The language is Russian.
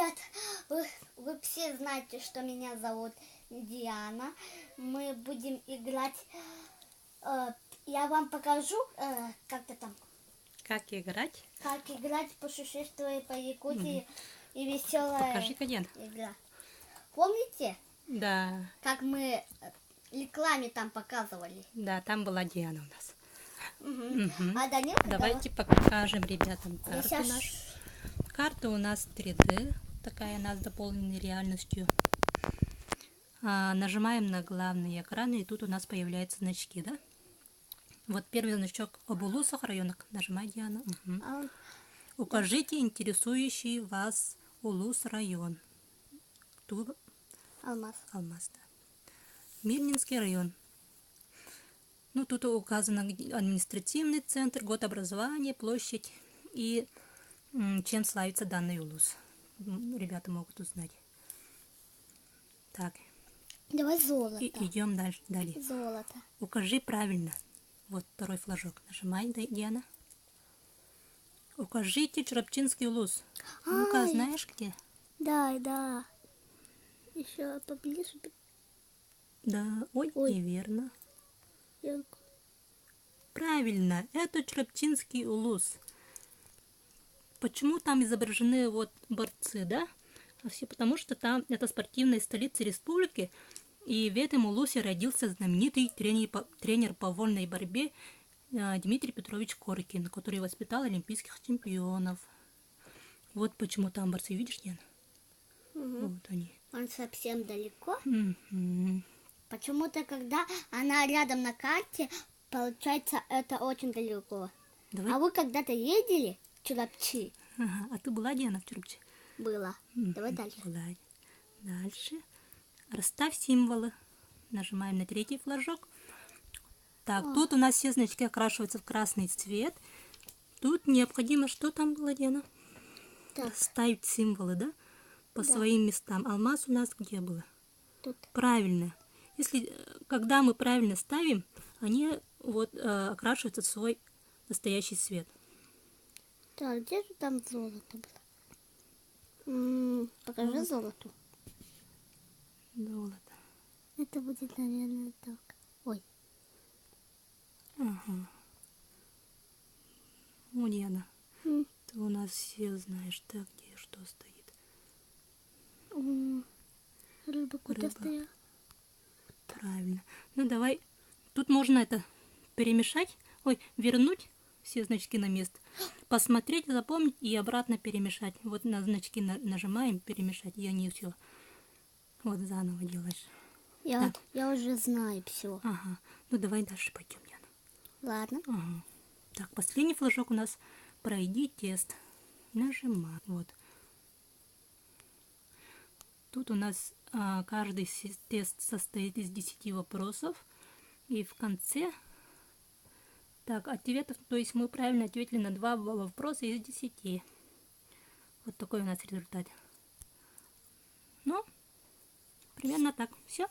Ребят, вы все знаете, что меня зовут Диана. Мы будем играть. Я вам покажу, как то там. Как играть? Как играть путешествие по Якутии и веселая Покажи-ка, Диана. игра. Помните, Да. как мы рекламе там показывали? Да, там была Диана у нас. А Данил, Давайте покажем ребятам я карту щас- нашу. Карта у нас 3D, такая у нас дополненной реальностью. Нажимаем на главный экран, и тут у нас появляются значки, да? Вот первый значок об улусах районах. Нажимай, Диана. Укажите интересующий вас улус район. Тут Алмаз. Алмаз, да. Мирнинский район. Ну, тут указано административный центр, год образования, площадь и чем славится данный улус. Ребята могут узнать. Так. Давай золото. И идем дальше. Далее. Золото. Укажи правильно. Вот второй флажок. Нажимай, Диана. Укажите Чурапчинский улус. Ну-ка, знаешь где? Да. Еще поближе. Да. Ой, неверно. Янку. Правильно, это Чурапчинский улус. Почему там изображены вот борцы, да? Все потому, что там это спортивная столица республики, и в этом улусе родился знаменитый тренер по вольной борьбе Дмитрий Петрович Коркин, который воспитал олимпийских чемпионов. Вот почему там борцы, видишь, Диана? Вот они. Он совсем далеко. Почему-то, когда она рядом на карте, получается, это очень далеко. Давай. А вы когда-то ездили в Чурапчи? Ага. А ты была, Диана, в Чурапчи? Было. Давай дальше. Была. Дальше. Расставь символы. Нажимаем на третий флажок. Так, тут у нас все значки окрашиваются в красный цвет. Тут необходимо, что там было, Диана? Так. Ставить символы, да? По своим местам. Алмаз у нас где было? Тут. Правильно. Когда мы правильно ставим, они вот окрашиваются в свой настоящий цвет. Так, где же там золото было? Покажи золото. Золото. Это будет, наверное, так. Ой. Ага. Вот, Диана. Ты у нас все знаешь, так, где что стоит. Рыба куда Рыба. стояла? Правильно. Ну, давай. Тут можно это перемешать. Ой, вернуть все значки на место. Посмотреть, запомнить и обратно перемешать. Вот на значки нажимаем, перемешать. И они все. Вот заново делаешь. Я уже знаю все. Ага. Ну, давай дальше пойдем, Диана. Ладно. Ага. Так, последний флажок у нас. Пройди тест. Нажимай. Вот. Тут у нас каждый тест состоит из 10 вопросов. И в конце ответов, то есть мы правильно ответили на 2 вопроса из 10. Вот такой у нас результат. Ну, примерно так. Все.